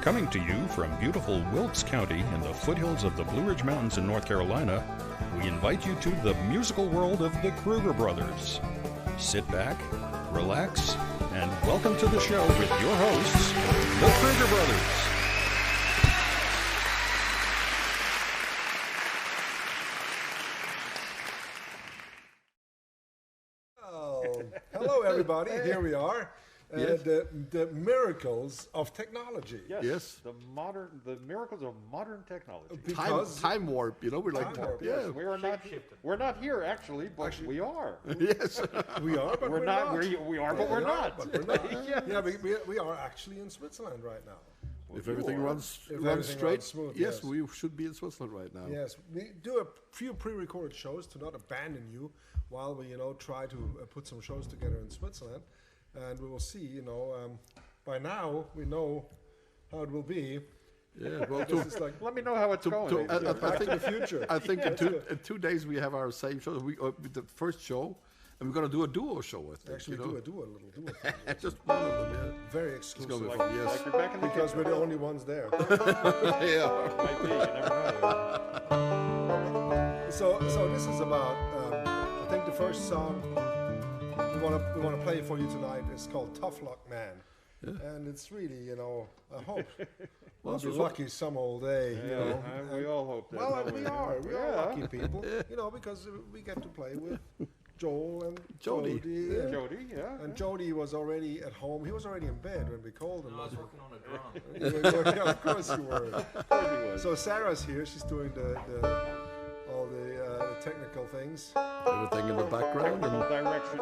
Coming to you from beautiful Wilkes County in the foothills of the Blue Ridge Mountains in North Carolina, we invite you to the musical world of the Kruger brothers. Sit back, relax, and welcome to the show with your hosts, the Kruger brothers. Hello, everybody. Here we are. Yes. The miracles of technology. Yes. The miracles of modern technology. Because Time warp, you know, we're like, Time warp, yeah. Yes, we're not here actually, but we are. Yes. we are, but we're not. We are, but we're not. But we're not. Yeah, we are actually in Switzerland right now. If everything runs everything straight, runs smooth, yes, yes. we should be in Switzerland right now. Yes, we do a few pre-recorded shows to not abandon you while we, try to put some shows together in Switzerland. And we will see, by now we know how it will be. Yeah, well, Let me know how it's going. I Back think to the future. I think in 2 days we have our same show. We the first show, and we're gonna do a duo show. I think. Actually, do a little duo. Just one of them. Very It's exclusive. gonna be like, fun. Yes. like you're back in the Because we're the only ones there. Yeah. Might be, you never know. So this is about. I think the first song we want to play for you tonight is called "Tough Luck Man," and it's really, I hope we'll be lucky some old day. We all hope that. Well, we are Yeah. lucky people, because we get to play with Joel and Jody. and Jody, yeah. And Jody was already at home. He was already in bed when we called him. I was working on a drum. Yeah, of course you were. Of course he was. So Sarah's here. She's doing all the technical things. Everything in the background. Direction.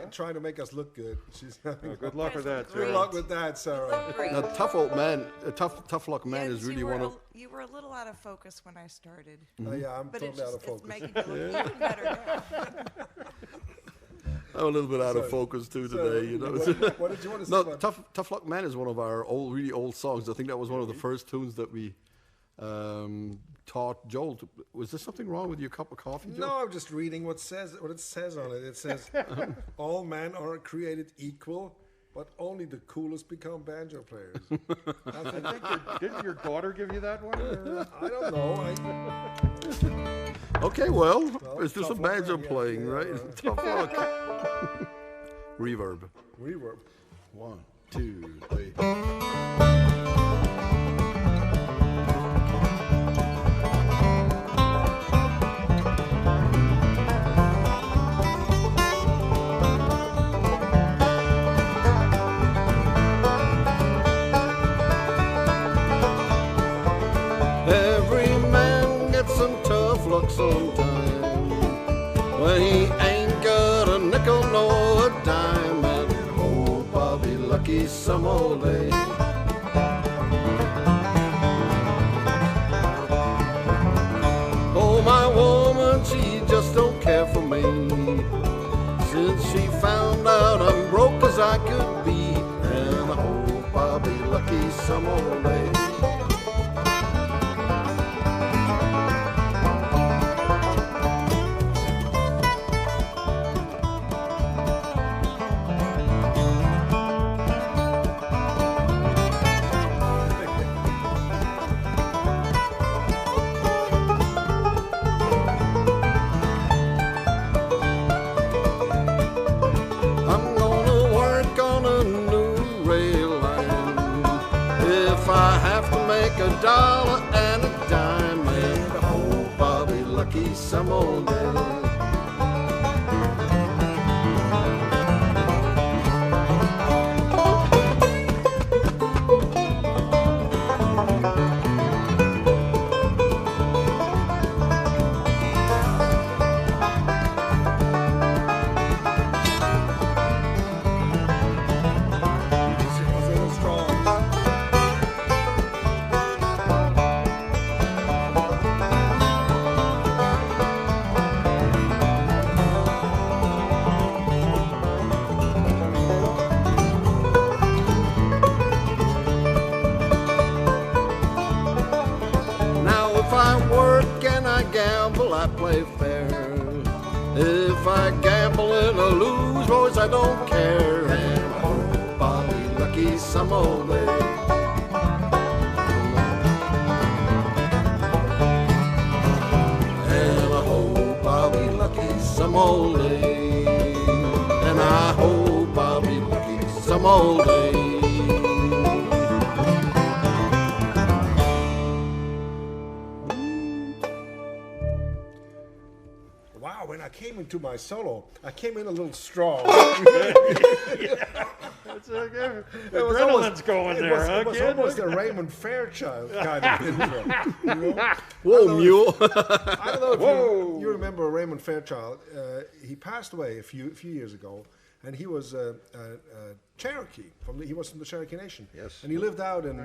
And trying to make us look good. She's having Good luck with that, good too. luck with that, Sarah. Great. Now, tough old man, tough luck man Yes, is really you were one of. You were a little out of focus when I started, Yeah, I'm but totally out of it's focus. making you look even better now. I'm a little bit out of So- focus too So, today, What did you want to say No, about Tough Luck Man is one of our really old songs. I think that was one of the first tunes that we taught Joel. Was there something wrong with your cup of coffee, Joel? No, I'm just reading what it says on it. It says, all men are created equal, but only the coolest become banjo players. I think, Didn't your daughter give you that one? or- I don't know. Okay, well, it's Tough just some Luck banjo Man, yeah, playing, yeah, right? right. Tough luck. Reverb. Reverb. 1, 2, 3. Every man gets some tough luck sometime when he ain't got a nickel nor a dime, and hope I'll be lucky some old day. Oh, my woman, she just don't care for me, since she found out I'm broke as I could be, and I hope I'll be lucky some old day. I'm gonna work on a new rail line. If I have to make $1 and a dime, and I hope I'll be lucky some old day. It's a little strong. Now if I work and I gamble, I play fair. If I gamble and I lose, boys, I don't care. And I hope I'll be lucky some old day. some old day. And I hope I'll be lucky some old day. Wow, when I came into my solo, I came in a little strong. It's okay. It was Adrenaline's going there, huh, It was kid? almost a Raymond Fairchild kind of intro. You know? Whoa, mule. I don't know if Whoa. you remember Raymond Fairchild. He passed away a few years ago, and he was a Cherokee. He was from the Cherokee Nation. Yes. And he lived out in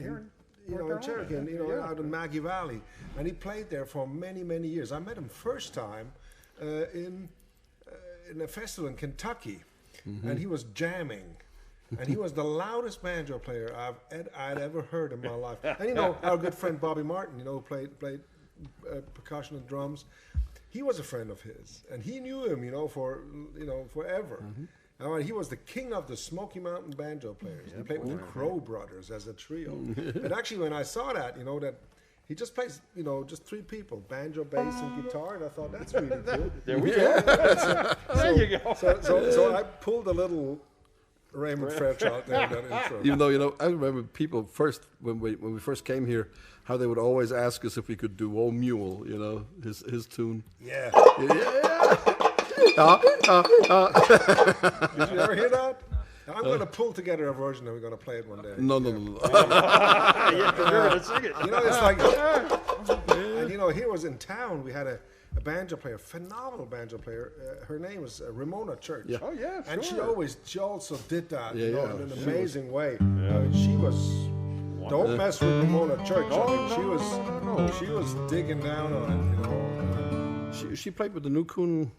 Here in North Cherokee, and, Carolina. out in Maggie Valley, and he played there for many, many years. I met him first time in a festival in Kentucky, and he was jamming, and he was the loudest banjo player I'd ever heard in my life. And you know, our good friend Bobby Martin, you know, who played percussion and drums. He was a friend of his, and he knew him, you know, forever. He was the king of the Smoky Mountain banjo players. He played with the Crow Brothers as a trio. And actually, when I saw that, you know, that he just plays, you know, just three people, banjo, bass, and guitar, and I thought, that's really cool. There we go. There you go. So I pulled a little Raymond Fairchild there in that intro. Even though, you know, I remember people first, when we first came here, how they would always ask us if we could do Old Mule, you know, his tune. Yeah. Yeah. Did you ever hear that? Now, I'm going to pull together a version and we're going to play it one day. No. Yeah, 'cause you're going to sing it. You know, it's like, and you know, here was in town, we had a banjo player, phenomenal banjo player. Her name was Ramona Church. Yeah. Oh, yeah, And she sure. also did that, Yeah, you know, yeah. in an amazing way. She was, don't mess with Ramona Church. I mean, she was digging down on it, you know. She played with the new Coon.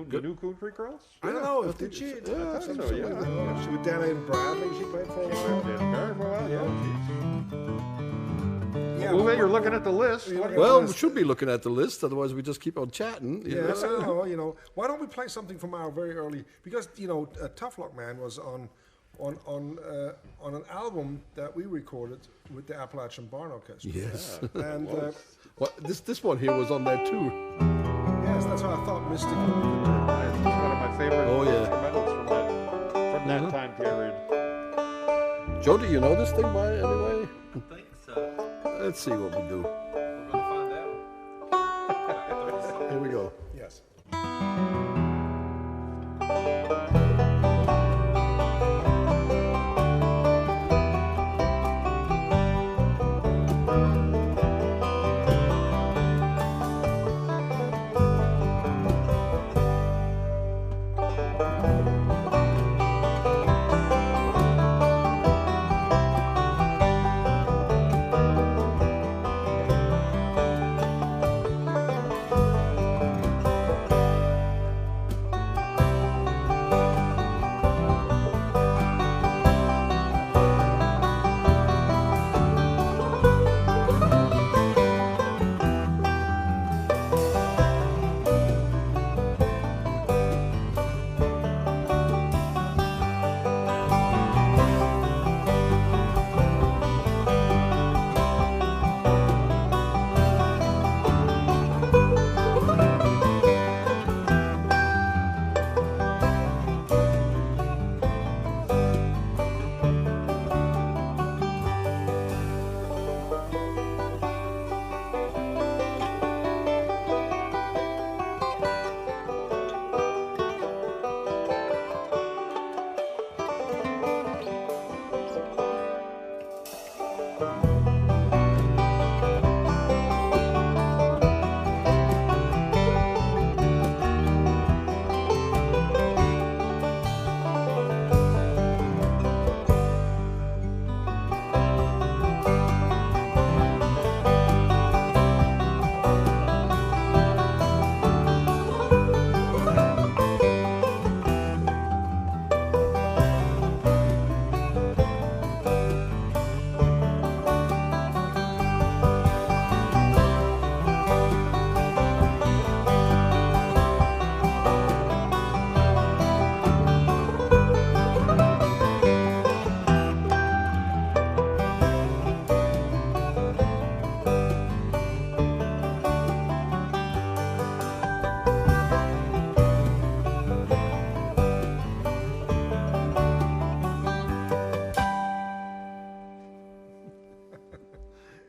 The new Coon Creek Girls? I don't know, did she? Yeah, I think so, yeah. She was down in Bradley, she played for a while. Yeah, Well, you're looking at the list. What- Well, we should be looking at the list, otherwise we just keep on chatting. You Yeah, know? so, you know, why don't we play something from our very early? Because you know, Tough Luck Man was on an album that we recorded with the Appalachian Barn Orchestra. Yes. And Well, this one here was on there too. yes, that's what I thought Mystical. It's one of my favorite Oh, yeah. instrumentals from that time period. Jody, you know this thing by anyway? I think so. Let's see what we do. We're gonna find out. Here we go. Yes.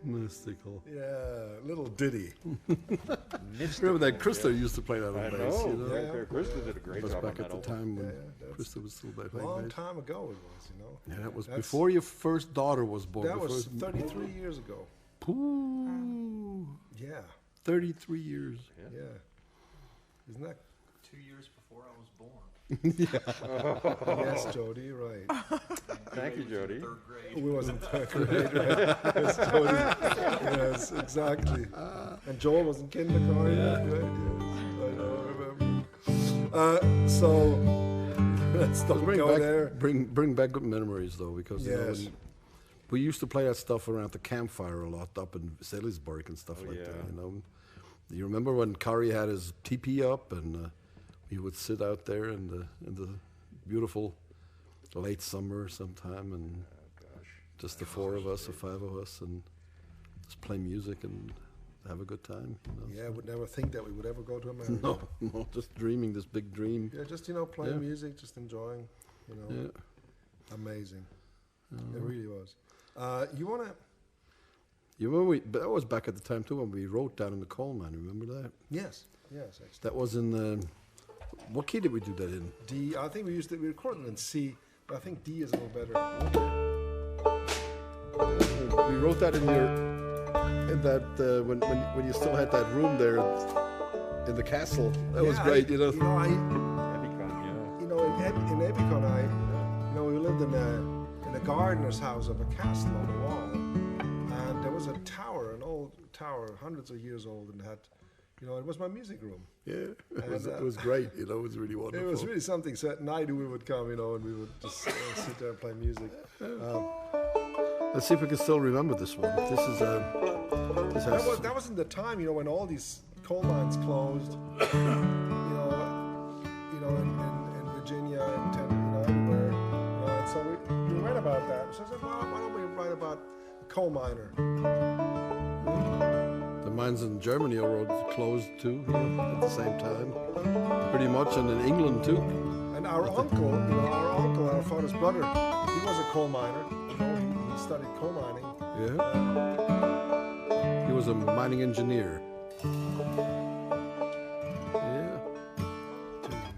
Mystical. Yeah, little ditty. Remember that Krista used to play that on I bass, know. you know? Yeah. Krista did a great That was job on back that at the album. time when that's Krista was still A playing long bass. time ago it was, you know. Yeah, that was That's- before your first daughter was born. That was before- 33 years ago. Ooh, Yeah, 33 years. yeah. Isn't that? 2 years before I was born. Yes, Jody, you're right. Thank you, Jody. Third grade. We wasn't third grade, right? Yes, Jody. Yes, exactly. And Joel was in kindergarten, right? Yes, I know, I remember. So, let's don't go there. Bring back good memories though, because you know, Yes. we used to play that stuff around the campfire a lot up in Salisbury and stuff like that. yeah. You know, you remember when Corey had his teepee up and we would sit out there in the beautiful late summer sometime and just the four of us or five of us and just play music and have a good time. You know? Yeah, I would never think that we would ever go to America. No, just dreaming this big dream. Yeah, just, you know, playing Yeah. music, just enjoying, you know. Yeah. Amazing. It really was. You want to? You remember that was back at the time too when we wrote down in the coal mine. Remember that? Yes, yes, actually. That was in what key did we do that in? D, I think we recorded it in C, but I think D is a little better. We wrote that in that when you still had that room there in the castle. That was Yeah, great, you know. You know, Epicon, yeah. you know, in Epicon, you know, we lived in a gardener's house of a castle on the wall, and there was a tower, an old tower, hundreds of years old, and had, you know, it was my music room. Yeah, it And, was great. You know, it was really wonderful. It was really something. So at night we would come, you know, and we would just sit there and play music. Let's see if we can still remember this one. This is this has That was in the time, you know, when all these coal mines closed. You know, in Virginia and everywhere. You know, and so we read about that. So I said, well, why don't we write about a coal miner? the mines in Germany are closed too, you know, at the same time, pretty much, and in England too. And our uncle, our father's brother, he was a coal miner. You know, he studied coal mining. Yeah, he was a mining engineer. Yeah.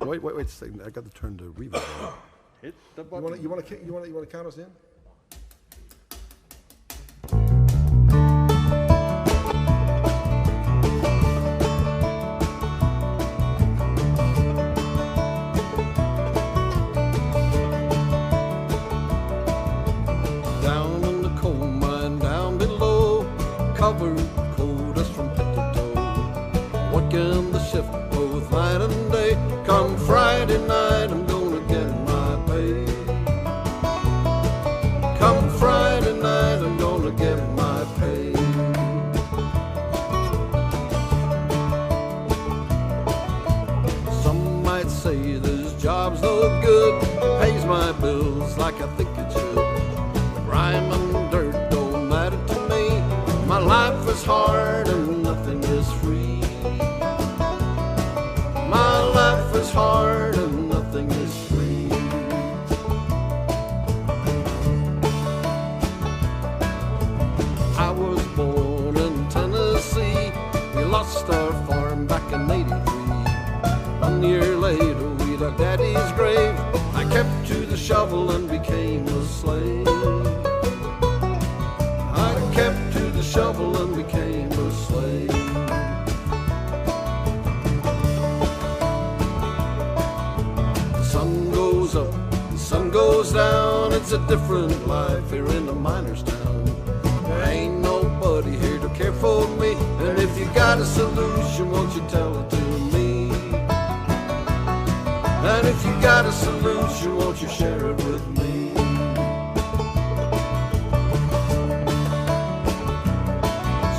Wait a second. I got to turn the reverb on. Hit the You button. want to count us in? Down in the coal mine, down below, covered coal dust from head to toe. Working the shift both night and day. Come Friday night, I'm gonna get my pay. Come Friday night, I'm gonna get my pay. Some might say this job's no good, pays my bills like I think it should. Grime and dirt don't matter to me. My life is hard and nothing is free. My life is hard and nothing is free. I was born in Tennessee. We lost our farm back in '83. 1 year later we dug Daddy's grave. I kept to the shovel and became a slave. I kept to the shovel and became a slave. The sun goes up, the sun goes down. It's a different life here in the miner's town. There ain't nobody here to care for me. And if you got a solution, won't you tell it to me? And if you got a solution, won't you share it with me?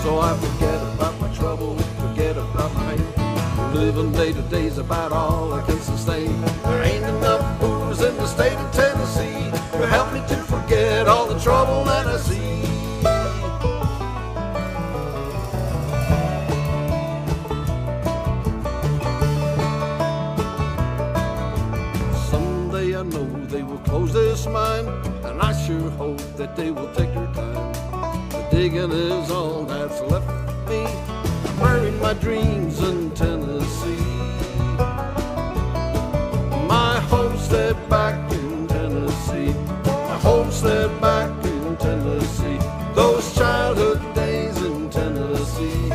So I forget about my trouble, forget about my pain. Living day to day's about all I can sustain. There ain't enough booze in the state of Tennessee to help me to forget all the trouble that I see. Someday I know they will close this mine, and I sure hope that they will take their time. The digging is all that's left me. Burying my dreams in Tennessee. My homestead back in Tennessee. My homestead back in Tennessee. Those childhood days in Tennessee.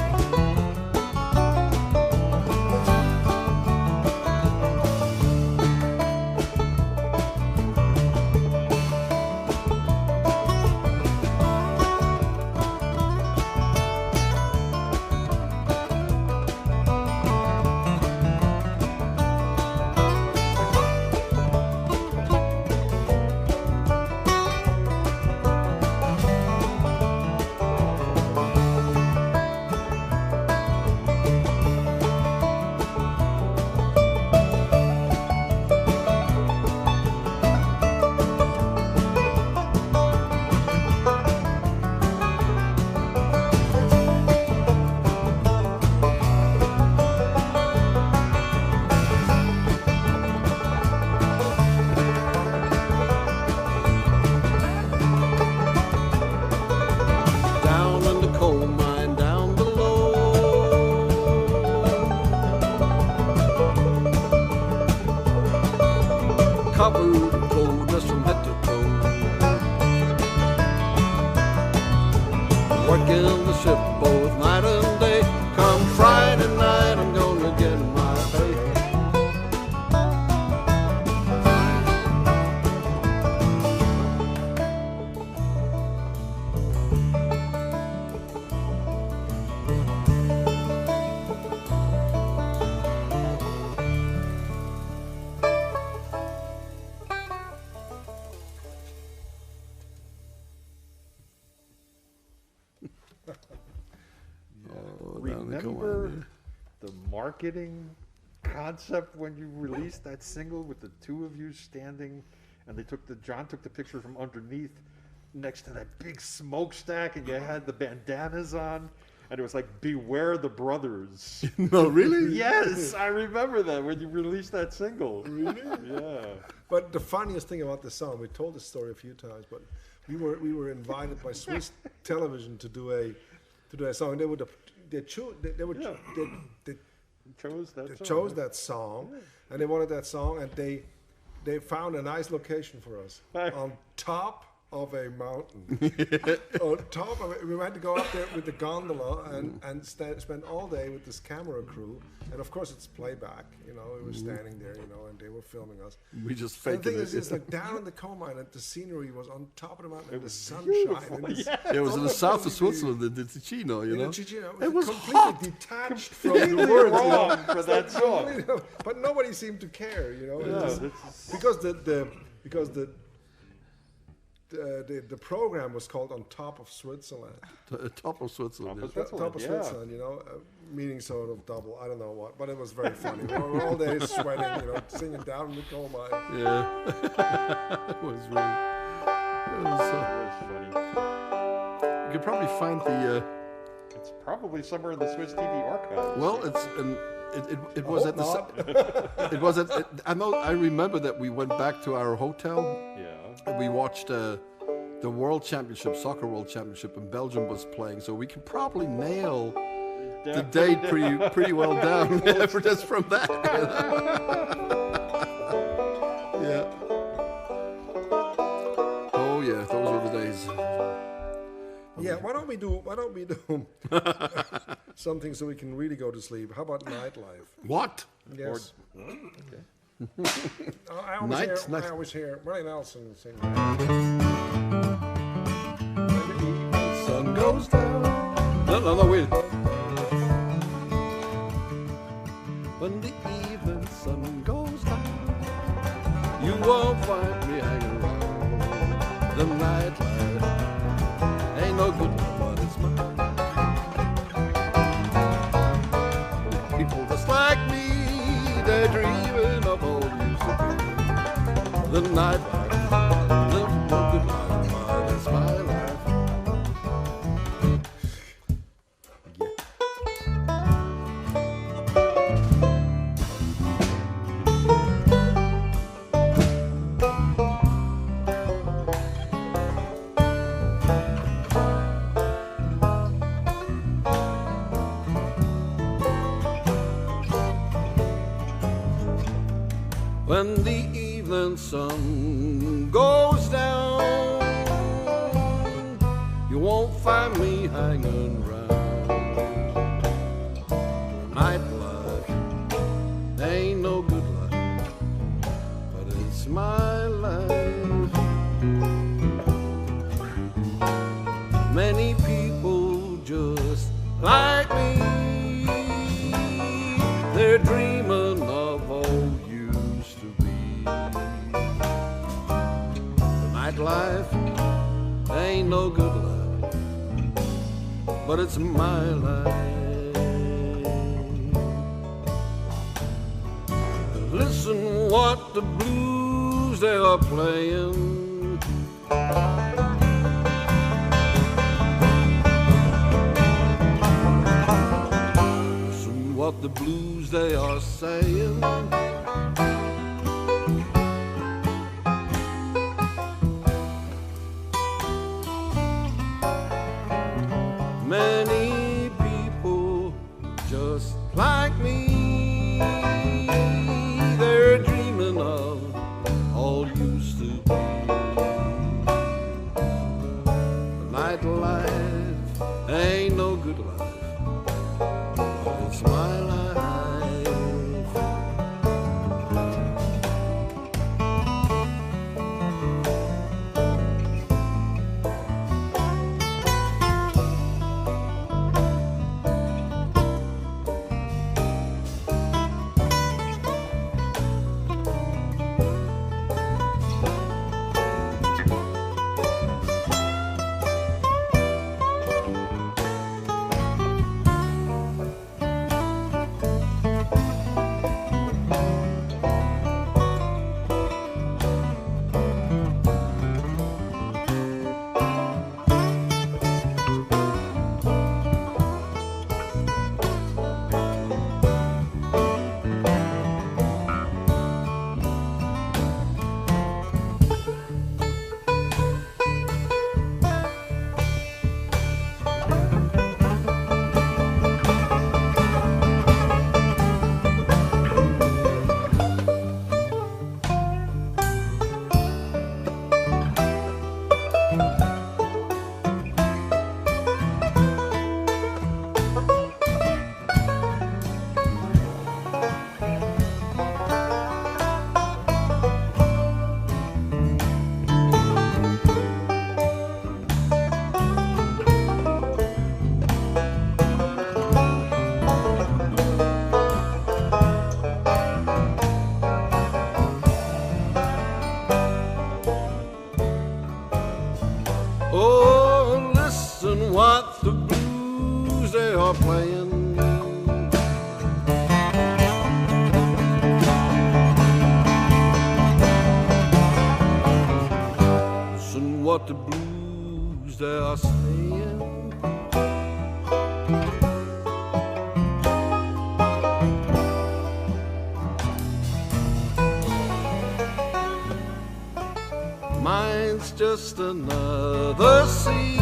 Covered in cold dust from head to toe. Working the ship both night and day. Come Friday night, I'm gonna get my pay. Remember the marketing concept when you released that single with the two of you standing, and John took the picture from underneath next to that big smokestack, and you had the bandanas on, and it was like "Beware the Brothers." No, really? Yes, I remember that when you released that single. Really? Yeah. But the funniest thing about the song, we told this story a few times, but we were invited by Swiss television to do a song. They chose that song, and they wanted that song, and they found a nice location for us on top of a mountain. On top of it, we had to go up there with the gondola and spend all day with this camera crew, and of course it's playback. We were standing there, and they were filming us. We just And faked the thing it. is, it's like down in the coal mine, and the scenery was on top of the mountain, and the sun beautiful, shining. and this- It was in the south of unbelievably- Switzerland, the Ticino, you in know. Ticino, It was completely hot. detached from the words. Wrong for that song. Completely- But nobody seemed to care, It Yeah, was- that's- because the program was called On Top of Switzerland. Top of Switzerland. Top of yeah. Top of yeah. Switzerland, meaning sort of double. I don't know what, but it was very funny. We were all day sweating, singing down in the coal mine. Yeah. It was really. It was, That was funny. you could probably find the. It's probably somewhere in the Swiss TV archives. Well, it was at the. It was at. I remember that we went back to our hotel. Yeah. And we watched the World Championship, Soccer World Championship in Belgium was playing, so we could probably nail the date pretty well down just from that. Yeah. Oh yeah, those were the days. Yeah, why don't we do something so we can really go to sleep? How about Nightlife? What? Yes. Okay. I always hear Brian Nelson sing. Sun goes down. No, wait. When the evening sun goes down, you won't find me hanging around. The nightlife ain't no good, but it's mine. People just like me, they're dreaming of all used to be. The nightlife, the good life, but it's my life. when the evening sun goes down. You won't find me hanging round. Nightlife ain't no good life, but it's my life. Many people just like me, they're dreaming of all used to be. Nightlife ain't no good life, but it's my life. Listen what the blues they are playing. Listen what the blues they are saying. Many people just like me, they're dreaming of all used to be. The nightlife ain't no good life, but it's my life. Oh, listen what the blues they are playing. Listen what the blues they are saying. Mine's just another scene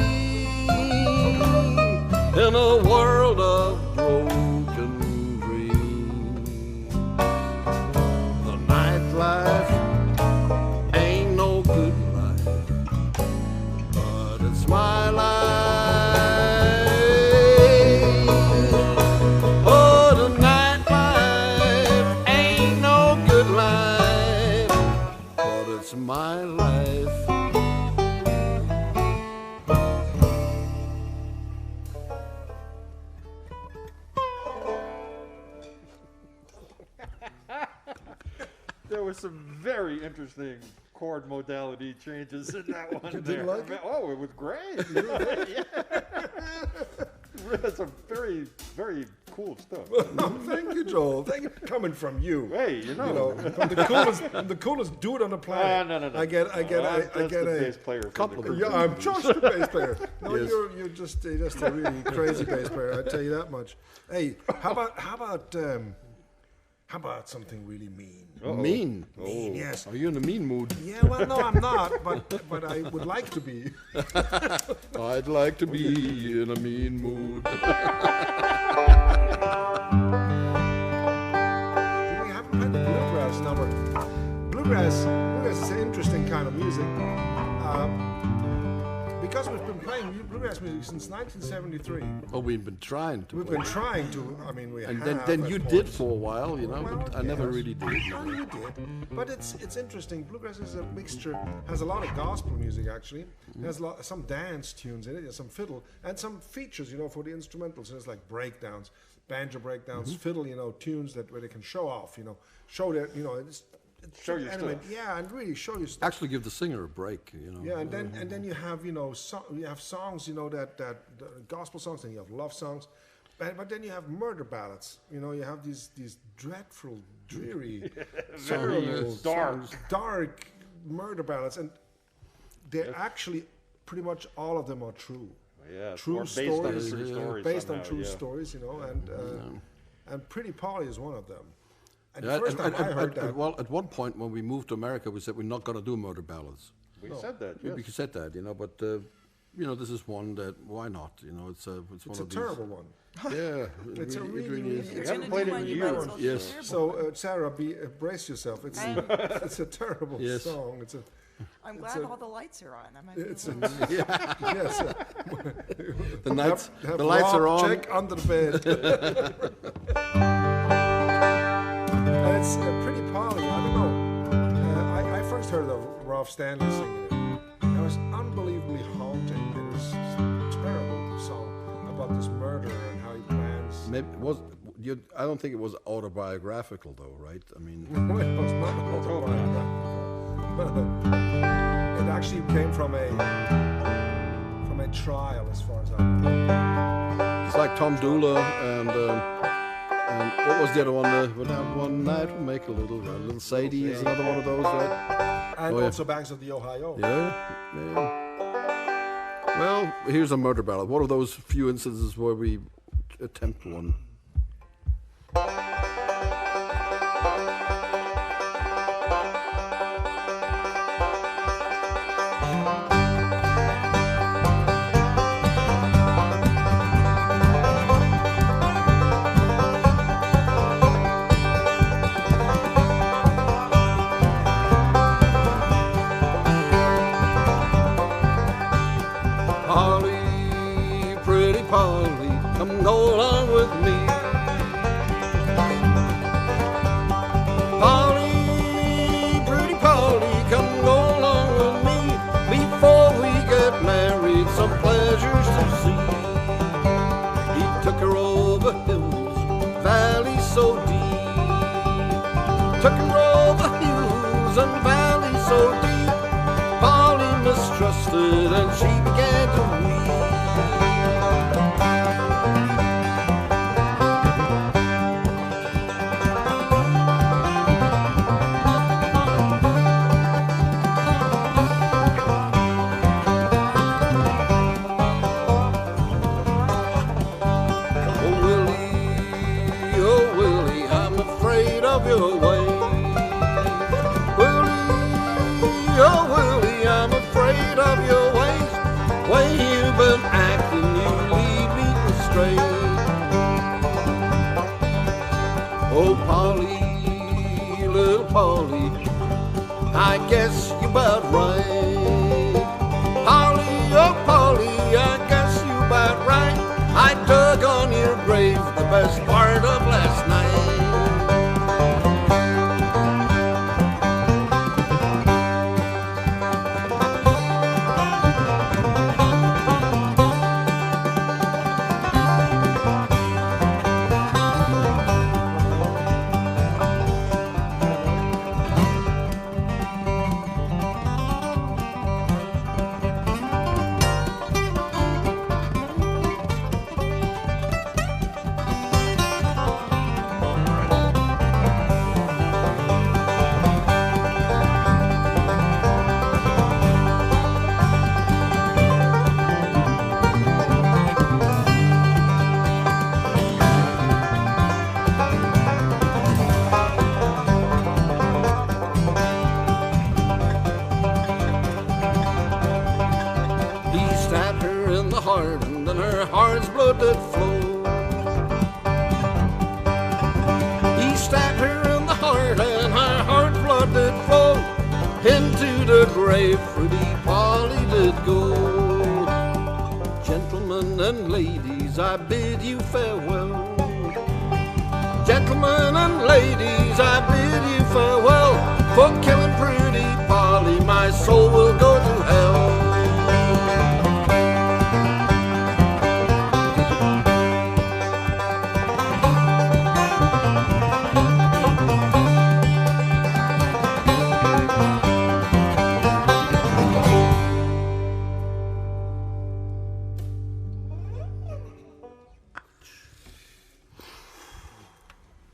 in a world of broken dreams. The nightlife ain't no good life, but it's my life. Oh, the nightlife ain't no good life, but it's my life. There was some very interesting chord modality changes in that one. You didn't like it? Oh, it was great. That's some very, very cool stuff. Thank you, Joel. Thank you. Coming from you. Hey, you know. I'm the coolest dude on the planet. No. I get That's a the bass player from the compliment. Kruger. Yeah, I'm just a bass player. No, Yes. you're just a really crazy bass player. I tell you that much. Hey, how about something really mean? Mean? Mean, yes. Are you in a mean mood? Yeah, well, no, I'm not, but I would like to be. I'd like to be in a mean mood. We haven't had the bluegrass number. bluegrass is an interesting kind of music. Because we've been playing bluegrass music since 1973. Oh, we've been trying to. We've been trying to. I mean, we And have. then at you points. did for a while, you know, Well, but I never yes. really did. Oh, you did. But it's interesting. Bluegrass is a mixture. Has a lot of gospel music actually. Has some dance tunes in it. There's some fiddle and some features, you know, for the instrumentals. There's like breakdowns, banjo breakdowns, fiddle, you know, tunes where they can show off, you know, show that, you know, it's Show your stuff. Yeah, and really show you stuff. Actually, give the singer a break, you know. Yeah, and then you have, you know, you have songs, you know, that gospel songs, and you have love songs, but then you have murder ballads. You know, you have these dreadful, dreary, terrible, dark murder ballads, and they're actually pretty much all of them are true. Yeah, True or based on stories, true stories based on somehow, true yeah. stories, you know, and Pretty Polly is one of them. And Yeah, the first time I heard that, well, at one point when we moved to America, we said we're not going to do murder ballads. We said that, We yes. said that, you know, but you know, this is one that why not? You know, it's one it's of a these. terrible one. Yeah, It's a it really, really really is. It's haven't in a played new it one, in you might as years. well Yes. share So one. Sarah, brace yourself. It's it's a terrible Yes. song. It's a I'm it's glad a- all the lights are on. I might be it's able a, to- yes. The lights, Have the lights are Rob on. check under the bed. And it's Pretty Polly. I don't know. I first heard of Ralph Stanley singing it. And it was unbelievably haunting. It was just a terrible song about this murderer and how he plans. Maybe it was. I don't think it was autobiographical, though, right? I mean, Well, it was not autobiographical. It actually came from a trial, as far as I know. it's like Tom Dula and what was the other one? One night we'll make a little run. Little Sadie is another one of those, right? And Oh, yeah. also Banks of the Ohio. Yeah. Well, here's a murder ballad. One of those few instances where we attempt one. Polly, pretty Polly, come go along with me. Polly, pretty Polly, come go along with me. Before we get married, some pleasures to see. He took her over hills, valleys so deep. Took her over hills and valleys so deep. Polly mistrusted and she began to weep. Oh Willie, I'm afraid of your ways. Oh Willie, I'm afraid of your ways. Way you've been acting, you lead me astray. Oh Polly, little Polly, I guess you're about right. Polly, oh Polly, I guess you're about right. I dug on your grave the best part of last night. He stabbed her in the heart, and then her heart's blood did flow. He stabbed her in the heart, and her heart's blood did flow. where a fruity Polly did go. Gentlemen and ladies, I bid you farewell. Gentlemen and ladies, I bid you farewell. For killing pretty Polly, my soul will go to hell.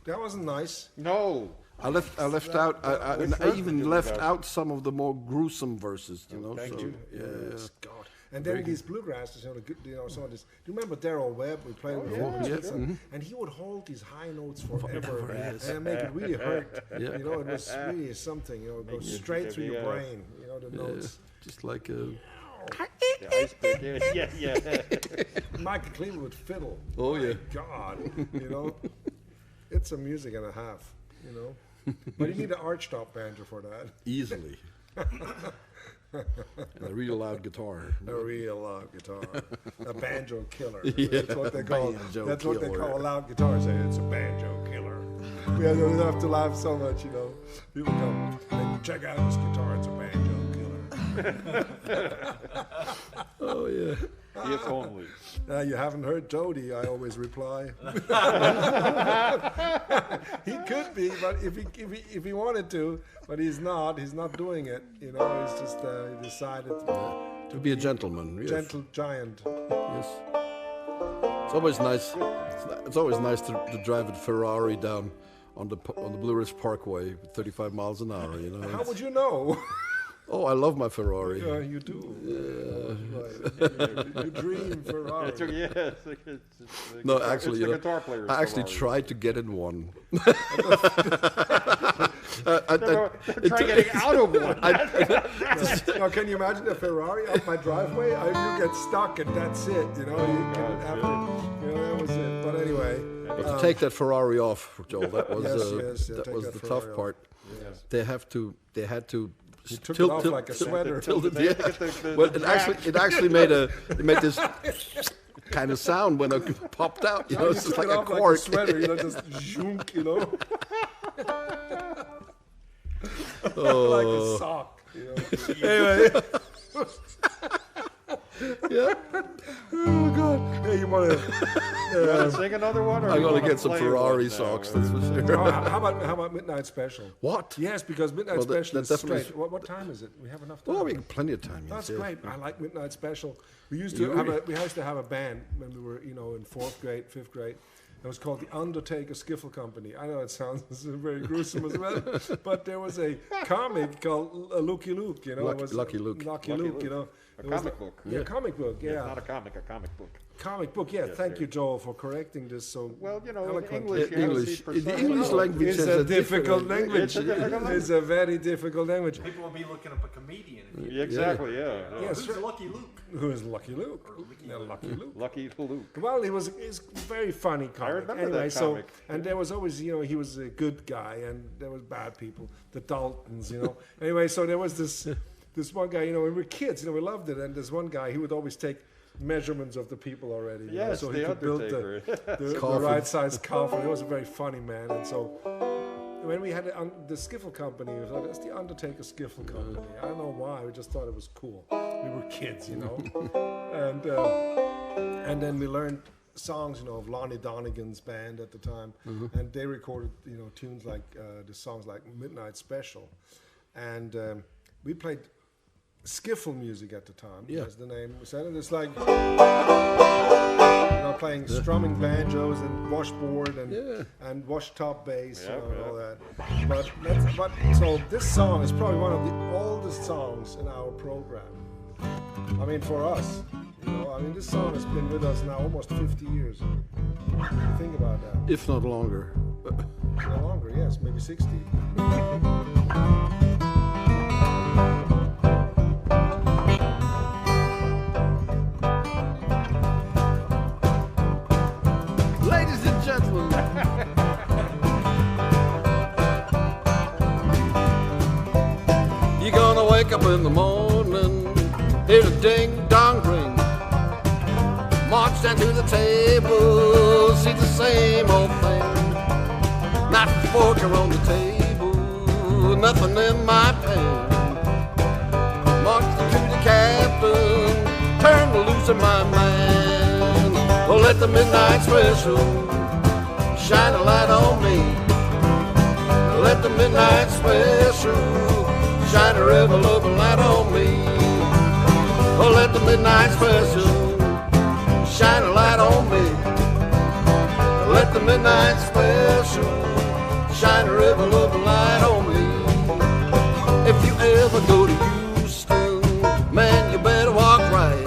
That wasn't nice. No. I left out. I even left out some of the more gruesome verses. You know. Thank so, you. Yes, God. And then these bluegrassers, some of this. Do you remember Darrell Webb? We played with him, yes, and he would hold these high notes forever, and make it really hurt. Yeah. You know, it was really something. You know, it goes straight through your brain. You know, the notes. just like The iceberg, yeah. Michael Cleaver would fiddle. Oh, My yeah. God, you know, it's a music and a half. You know, but you need an archtop banjo for that. easily. And a real loud guitar. A real loud guitar, a banjo killer. Yeah, That's what they call. banjo That's what they killer. call a loud guitar. Say it's a banjo killer. We don't have to laugh so much, you know. People come, and check out this guitar. It's a banjo killer. Oh yeah. If only. You haven't heard Jody, I always reply. He could be, but if he wanted to, but he's not. He's not doing it. You know, he's just he decided To be a gentleman. Yes. gentle giant. Yes. It's always nice. It's always nice to drive a Ferrari down on the Blue Ridge Parkway with 35 miles an hour. You know. How would you know? Oh, I love my Ferrari. Yeah, you do. Right. You dream Ferrari. No, actually, it's you the know, guitar player's I actually Ferrari. tried to get in one. Try getting out of one. Now, can you imagine a Ferrari up my driveway? You get stuck and that's it. You know, that was it. But anyway, But to take that Ferrari off, Joel, that was Yes, that take was that the Ferrari tough off. part. They had to. you took it off like a sweater. Well, it actually made this kind of sound when it popped out. You know, You it's just took like it a off like a cork. sweater, you know, just zhunk, you know. Like a sock, you know. Anyway. Yeah. Oh, God. Hey, you want to... Sing another one? Or I'm you gonna wanna get some play Ferrari one now? socks. That's for sure. how about Midnight Special? What? Yes, because Midnight Well, Special that is definitely straight. What time is it? We have enough time. Oh, we have plenty of time. That's yes, great. I like Midnight Special. We used You to have really- we used to have a band when we were, in 4th grade, 5th grade. It was called the Undertaker Skiffle Company. I know it sounds very gruesome as well, but there was a comic called Lucky Luke. You know, it was Lucky Luke. Lucky Lucky Luke. Luke. You know, A It was comic book. Yeah, comic book. Yeah, Not a comic book. comic book. Yeah, Yes, thank sir. you, Joel, for correcting this so Well, in eloquently. English, you have to English. see precise The English language. language It's has a a difficult different- language. It's a difficult language. It's a very difficult language. People will be looking up a comedian. If you, Yeah, exactly, yeah. Yes, Who's sir. Lucky Luke? Who is Lucky Luke? Yeah, Lucky Luke. Lucky Luke. Well, he's very funny comic. remember anyway, that so comic. and there was always, he was a good guy, and there was bad people, the Daltons, Anyway, so there was this one guy, when we were kids, we loved it, and this one guy, he would always take measurements of the people already. Yes, so he the could build Undertaker. the Coffin. right size coffin. He was a very funny man, and so when we had the Skiffle Company, it was like, it's the Undertaker Skiffle Company. I don't know why, we just thought it was cool. We were kids, and then we learned songs, of Lonnie Donegan's band at the time, and they recorded, tunes like the songs like Midnight Special, and we played skiffle music at the time. Yeah. That's the name. We said it. It's like playing strumming banjos and washboard and wash top bass and all that. But so this song is probably one of the oldest songs in our program. I mean, for us. This song has been with us now almost 50 years. Think about that. If not longer. No longer, yes, maybe 60. Ladies and gentlemen. You're gonna wake up in the morning, hear the ding-dong ring. March down to the table, see the same old thing. Knife and fork are on the table, nothing in my pan. March to the captain, turn loose of my man. Well, let the midnight special shine a light on me. Let the midnight special shine a river of a light on me. Oh, let the midnight special shine a light on me. Let the midnight special shine a river of a light on me. If you ever go to Houston, man, you better walk right.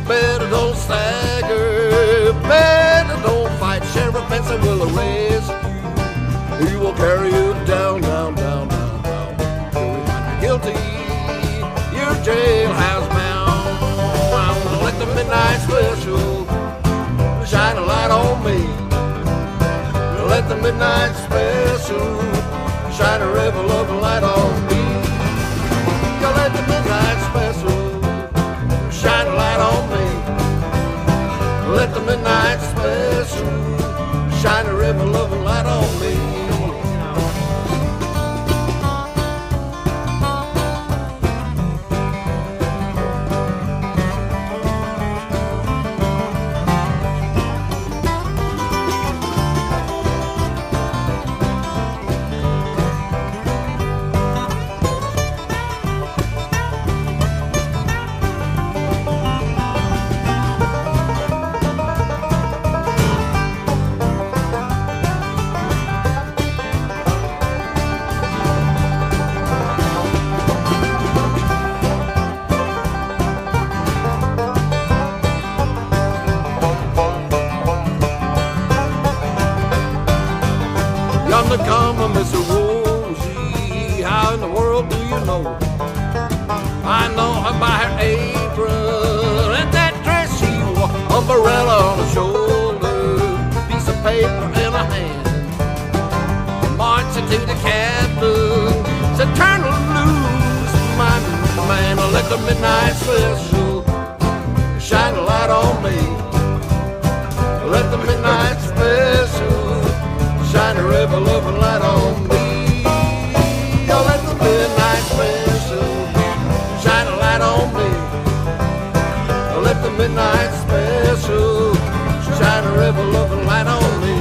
Better don't stagger, better don't fight. Sheriff Benson will arrest you. He will carry you down, down, down, down, down. Till we find you guilty, you're jailhouse bound. Let the midnight special shine a light on me. Let the midnight special shine a river of light on me. Let the midnight special shine a light on me. Let the midnight special shine a river of light on me. Mr. Rosie, how in the world do you know? I know her by her apron and that dress she wore, umbrella on her shoulder, piece of paper in her hand. Marching to the captain, said, turn loose, my man. Let the midnight special shine a light on me. Let the midnight special shine a river of light on me. Oh, let the midnight special shine a light on me. Let the midnight special shine a river of light on me.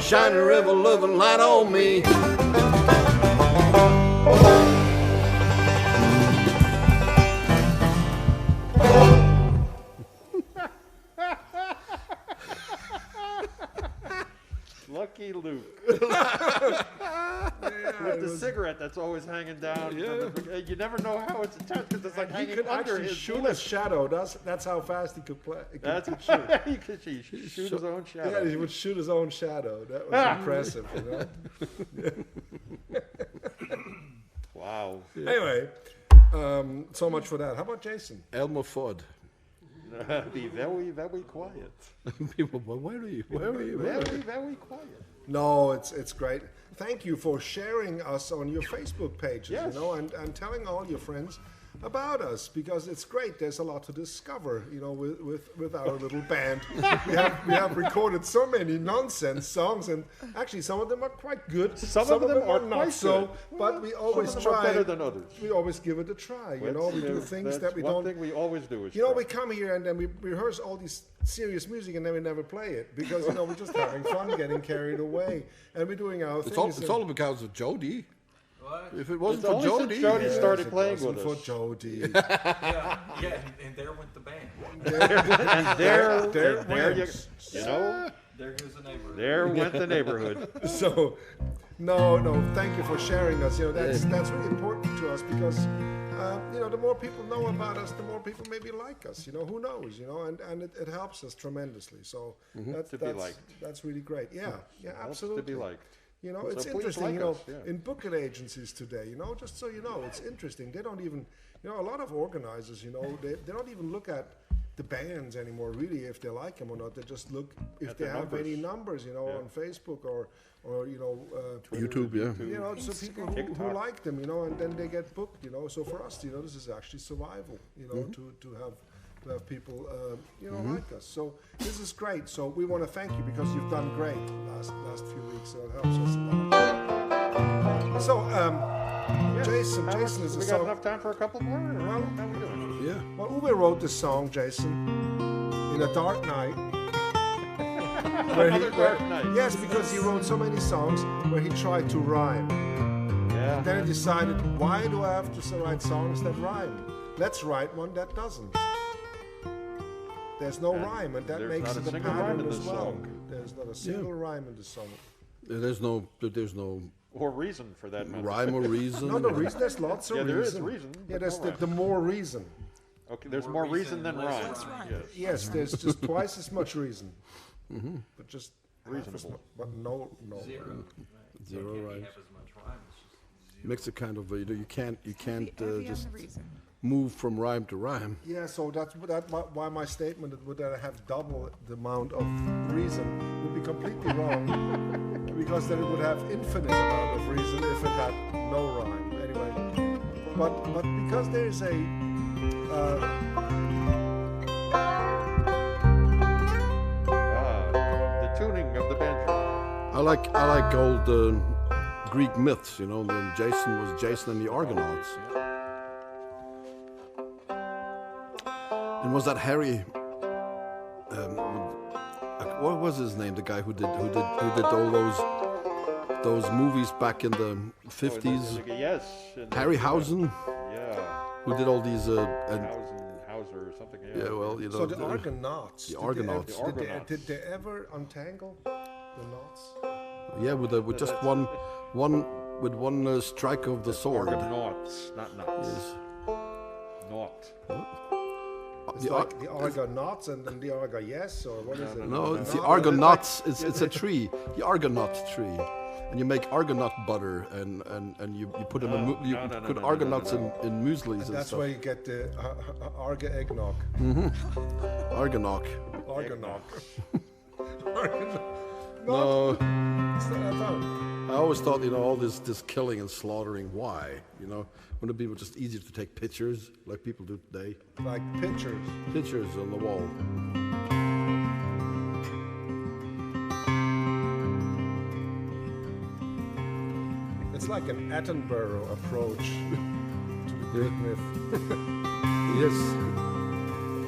Shine a river loving light on me. Lucky Luke. With the cigarette that's always hanging down. Yeah. You never know how it's attached because it's like He hanging could under actually his shoot lip. his shadow. That's how fast he could play. That's a shoot. He could shoot his own shadow. Yeah, he would shoot his own shadow. That was impressive, you know. Wow. Anyway, so much for that. How about Jason? Elmer Fudd. Be very, very quiet. People, but where are you? Where are you? Very, very quiet. No, it's great. Thank you for sharing us on your Facebook pages, Yes. you know, and telling all your friends about us, because it's great. There's a lot to discover, you know, with our little band. We have recorded so many nonsense songs, and actually some of them are quite good. Some of them are not quite so, good. but we always Some of them are try. better than others. We always give it a try, you know. We do things that we don't. One thing we always do is You know, try. we come here and then we rehearse all these serious music and then we never play it because, you know, we're just having fun, getting carried away, and we're doing our things. It's all because of Jody. What? If it wasn't It's for only since Jody, Jody Yes, started it playing wasn't with for us. Jody. Yeah, and there went the band. And there you, went. you know, There goes the neighborhood. there went the neighborhood. So, no, thank you for sharing us. You know, that's really important to us because, you know, the more people know about us, the more people maybe like us. You know, who knows? You know, and it helps us tremendously. So To be liked. that's really great. Yeah, Helps absolutely. to be liked. You know, So it's please interesting, like you know, us, yeah. in booking agencies today, you know, just so you know, it's interesting. They don't even, you know, a lot of organizers, you know, they don't even look at the bands anymore, really, if they like them or not. They just look if At they the have any numbers. numbers, you know, Yeah. on Facebook or you know, YouTube, yeah. you know, so people who TikTok. like them, you know, and then they get booked, you know. So for us, you know, this is actually survival, you know, to have people, you know, like us. So this is great. So we want to thank you because you've done great last few weeks. So it helps us a lot. So Jason is a We got song. enough time for a couple more? Or Well, how we doing? Yeah. Well, Uwe wrote this song, Jason, in a dark night. Another dark night. Yes, because he wrote so many songs where he tried to rhyme. Yeah. Then he decided, why do I have to write songs that rhyme? Let's write one that doesn't. There's no And rhyme, and that there's makes not a it a single rhyme pattern in as this well. song. There's not a single rhyme in the song. There's no Or reason for that matter. rhyme or reason. No reason. There's lots of Yeah, there is reason. reason, Yeah, but there's no the more reason. Okay, there's More more reason than reason, rhyme. less rhyme. Yes. Yes, there's just twice as much reason, but just half as Reasonable. mu- But no. Zero. Zero Can't rhymes. have as much rhyme. It's just zero. Makes it kind of you can't Heavy on just the reason. move from rhyme to rhyme. Yeah, so that's why my statement that would I have double the amount of reason would be completely wrong, because then it would have infinite amount of reason if it had no rhyme. Anyway, but because there is a The tuning of the banjo. I like old Greek myths. You know, when Jason was Jason and the Argonauts. And was that Harry? What was his name? The guy who did all those movies back in the 50s. Yes. and- Harryhausen, Yeah. who did all these and Hauser or something. yeah, well, you know, so the Argonauts. the did they Argonauts. ever- The Argonauts. Did they ever untangle the knots? yeah, with just one strike of the sword. Argonauts, not nuts. Yes. Naught. It's The Ar- like the Argonauts and then the Argo-yes, or what is it? No, it's the No, Argonauts. It's a tree, the Argonaut tree, and you make Argonaut butter, and you put them in you no, put no, Argonauts no. in mueslis and That's stuff. where you get the Arga eggnog. Argonaut. Argonog. No, It's not, I thought. I always thought, you know, all this killing and slaughtering. Why? You know, wouldn't it be just easier to take pictures like people do today? Like pictures. Pictures on the wall. It's like an Attenborough approach to the Greek myth. Yes.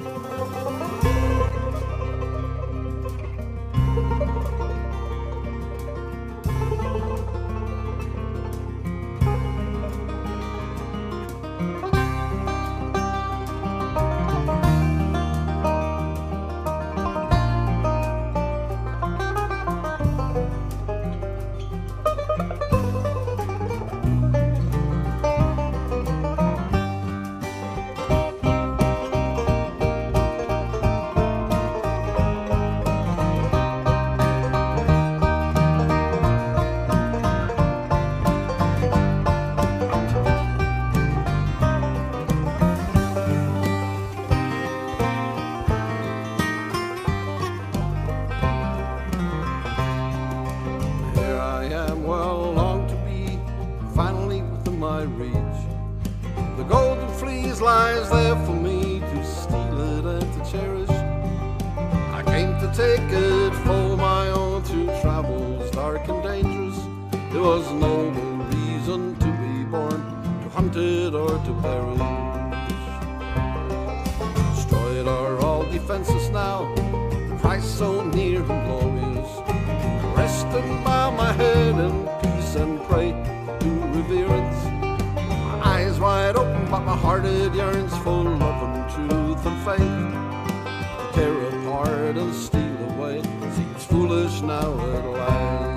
to take it for my own through travels dark and dangerous. There was no reason to be born, to hunt it or to perish. Destroyed are all defenses now, the price so near and glorious. Rest and bow my head in peace and pray to reverence. My eyes wide open, but my heart it yearns for love and truth and faith. To tear apart and steal away seems foolish now at last.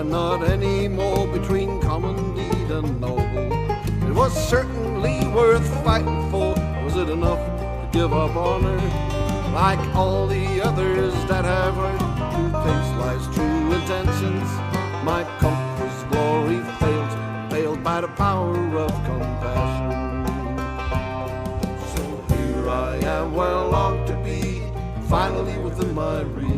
Not anymore between common deed and noble. It was certainly worth fighting for. Was it enough to give up honor? Like all the others that have hurt, to taste life's true intentions. My compass glory failed by the power of compassion. So here I am where I long to be, finally within my reach.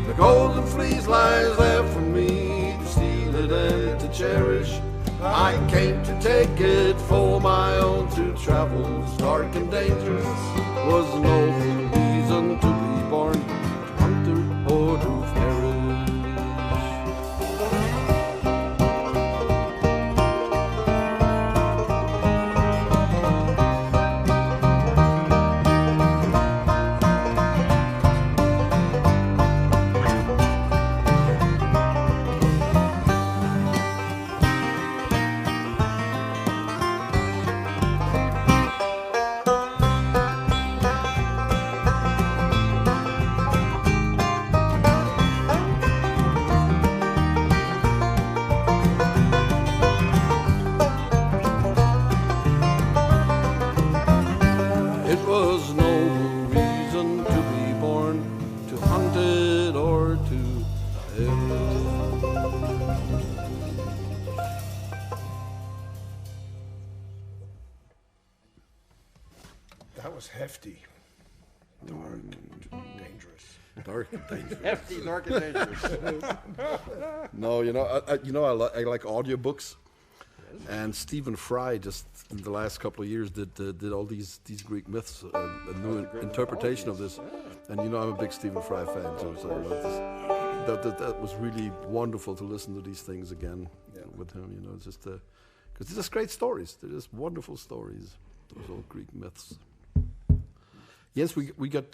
The golden fleece lies there for me to steal it and to cherish. I came to take it for my own through travels dark and dangerous. Was no reason to be born, to hunter or to perish. That was hefty. Dark and dangerous. Dark and dangerous. Hefty, dark and dangerous. No, I like audiobooks. And Stephen Fry just in the last couple of years did all these Greek myths, a new interpretation of this. And I'm a big Stephen Fry fan too, so that was really wonderful to listen to these things again with him. It's just because they're just great stories. They're just wonderful stories. Those old Greek myths. Yes, we got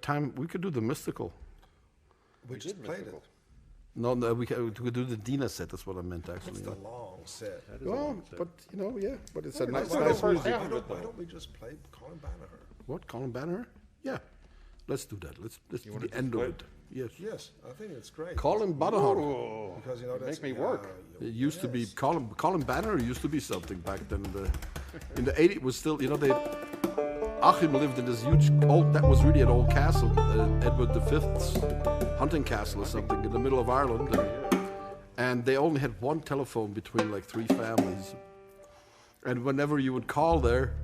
time. We could do the mystical. We just played it. No, we could do the Dina set. That's what I meant, actually. It's the long set. Well, but but it's a nice Why music. don't we just play Colin Banagher? What, Colin Banagher? Yeah, let's do that. Let's do want the to end just of it. Yes. Yes, I think it's great. Colin Banagher. Because that's Make me work. It used to be Colin Banagher used to be something back then. In the 80s, it was still Achim lived in this huge that was really an old castle, Edward V's hunting castle or something in the middle of Ireland, and they only had one telephone between like 3 families, and whenever you would call there,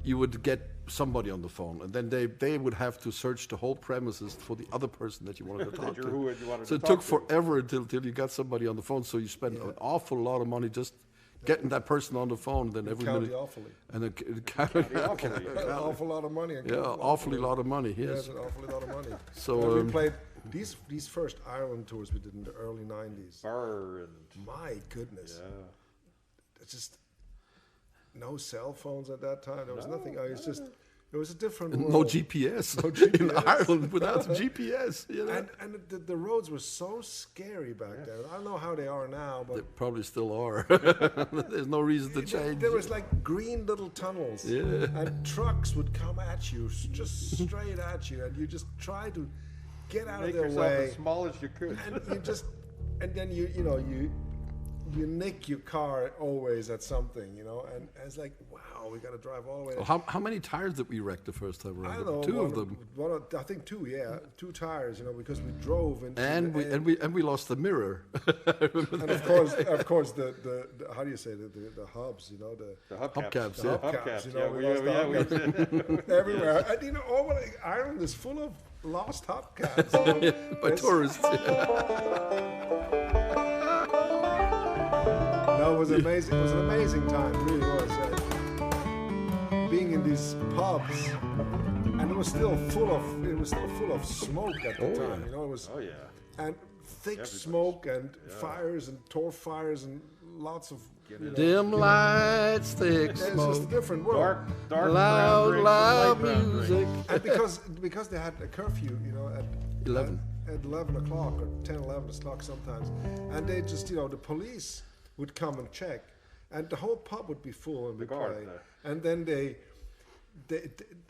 you would get somebody on the phone, and then they would have to search the whole premises for the other person that you wanted to talk to. So it took forever until you got somebody on the phone. So you spent an awful lot of money just getting that person on the phone. Then every minute, and an awful lot of money. Awfully lot of money. Yes, an awfully lot of money. So we played these first Ireland tours we did in the early '90s. My goodness, it's just. No cell phones at that time. There was nothing. It was a different world. No GPS. In Ireland without GPS. And the roads were so scary back then. I don't know how they are now, but they probably still are. There's no reason to change. There was like green little tunnels, and trucks would come at you, just straight at you, and you just try to get out of their way. Make yourself as small as you could. And you just, and then you you nick your car always at something, you know, and it's like, wow, we got to drive all the way. Well, how many tires did we wreck the first time around? I don't know. Two of them. I think two, yeah. 2 tires, you know, because we drove into And we lost the mirror. and of course the how do you say the hubs, you know, The Hubcaps, the yeah. hubcaps, you know, Yeah, we lost the hubcaps everywhere. And you know, all Ireland is full of lost hubcaps. You know? By tourists. No, it was amazing. It was an amazing time, it really was. Being in these pubs, and it was still full of smoke at the time. You know, it was. Oh yeah. And thick smoke and fires and torf fires and lots of Dim lights, thick it's just a smoke, different world. Dark loud, brown loud drinks and light brown music. drinks. And because they had a curfew, you know, at 11. at 11 o'clock or 10, 11 o'clock sometimes, and they just, you know, the police would come and check, and the whole pub would be full and be guard, quiet. And then they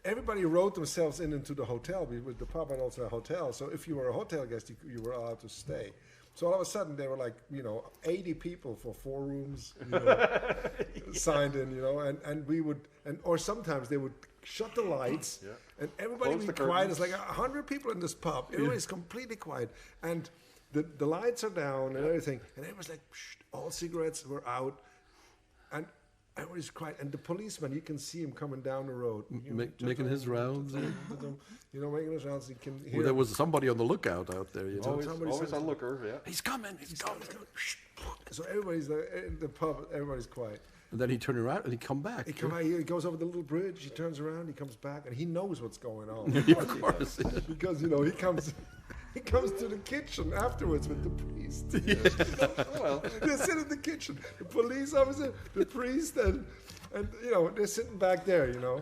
everybody wrote themselves into the hotel with the pub and also a hotel. So if you were a hotel guest, you were allowed to stay. So all of a sudden there were like, you know, 80 people for 4 rooms, you know, signed in, you know, and we would, or sometimes they would shut the lights and everybody Close would the be quiet. curtains. It's like 100 people in this pub. Everybody's completely quiet. And the lights are down and everything. And everyone's like, psh, all cigarettes were out. And everybody's quiet. And the policeman, you can see him coming down the road. Making his rounds. Yeah. You know, making his rounds. You can hear Well, there was somebody on the lookout out there, you know. Always a looker, yeah. He's coming, he's coming. So everybody's in the pub, everybody's quiet. And then he turned around and he come back. He goes over the little bridge, he turns around, he comes back, and he knows what's going on. Of course. Because, you know, he comes to the kitchen afterwards with the priest. Well, They sit in the kitchen, the police officer, the priest, and you know, they're sitting back there, you know.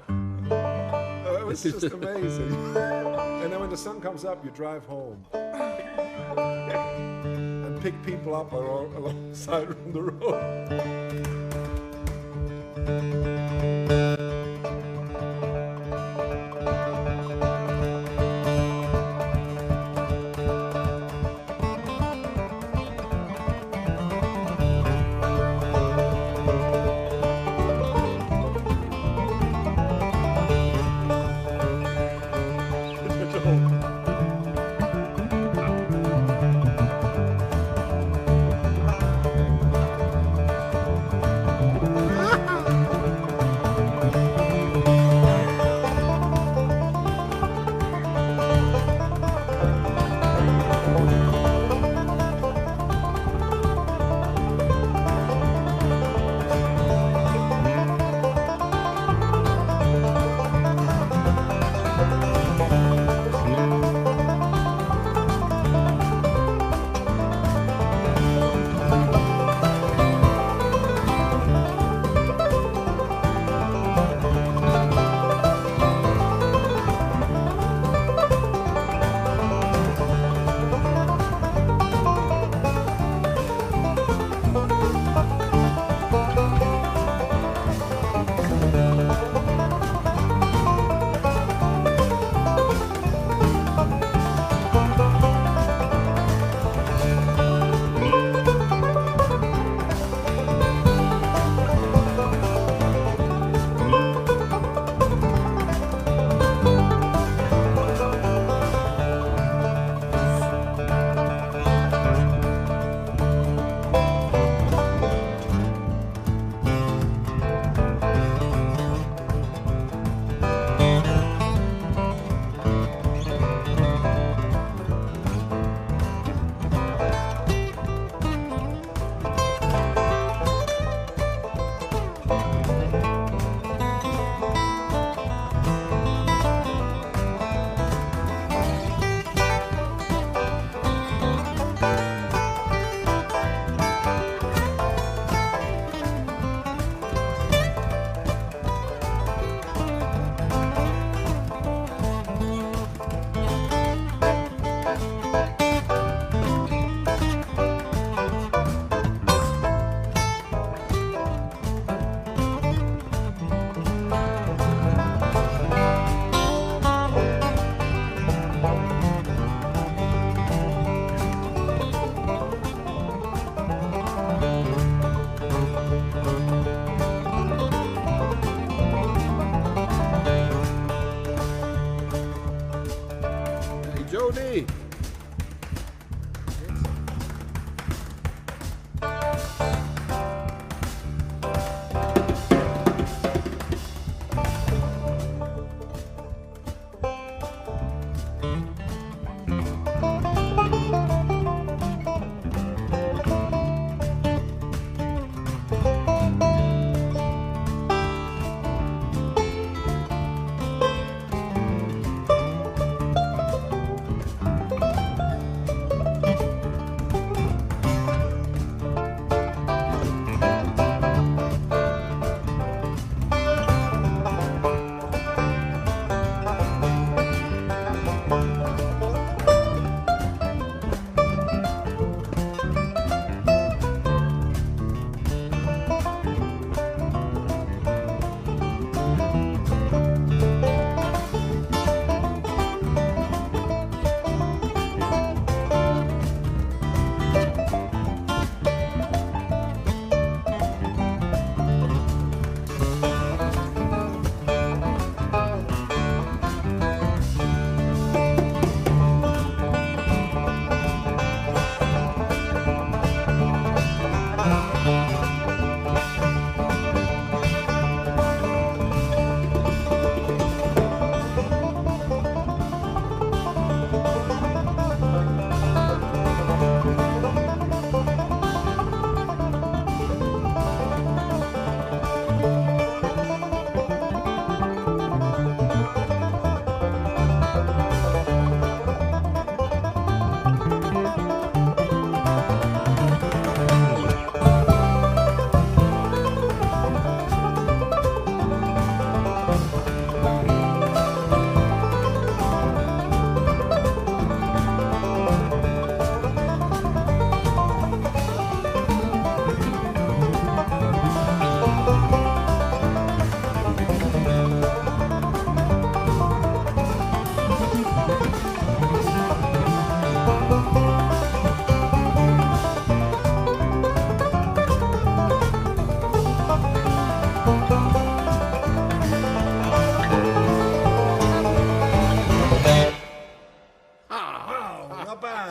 It was just amazing. And then when the sun comes up, you drive home. And pick people up alongside the road.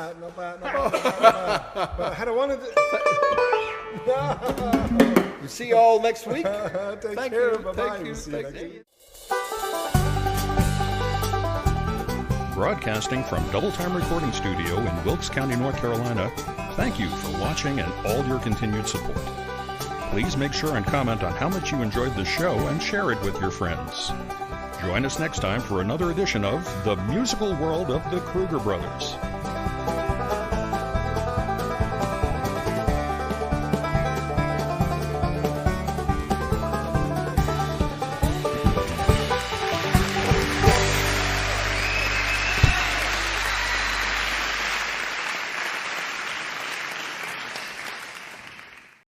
bad, not bad, not bad, not bad. But I had wanted to. You see you all next week. Take Thank care. you. Bye-bye. Thank you. We'll see you Thank next you. week. Broadcasting from Double Time Recording Studio in Wilkes County, North Carolina, thank you for watching and all your continued support. Please make sure and comment on how much you enjoyed the show and share it with your friends. Join us next time for another edition of The Musical World of the Kruger Brothers.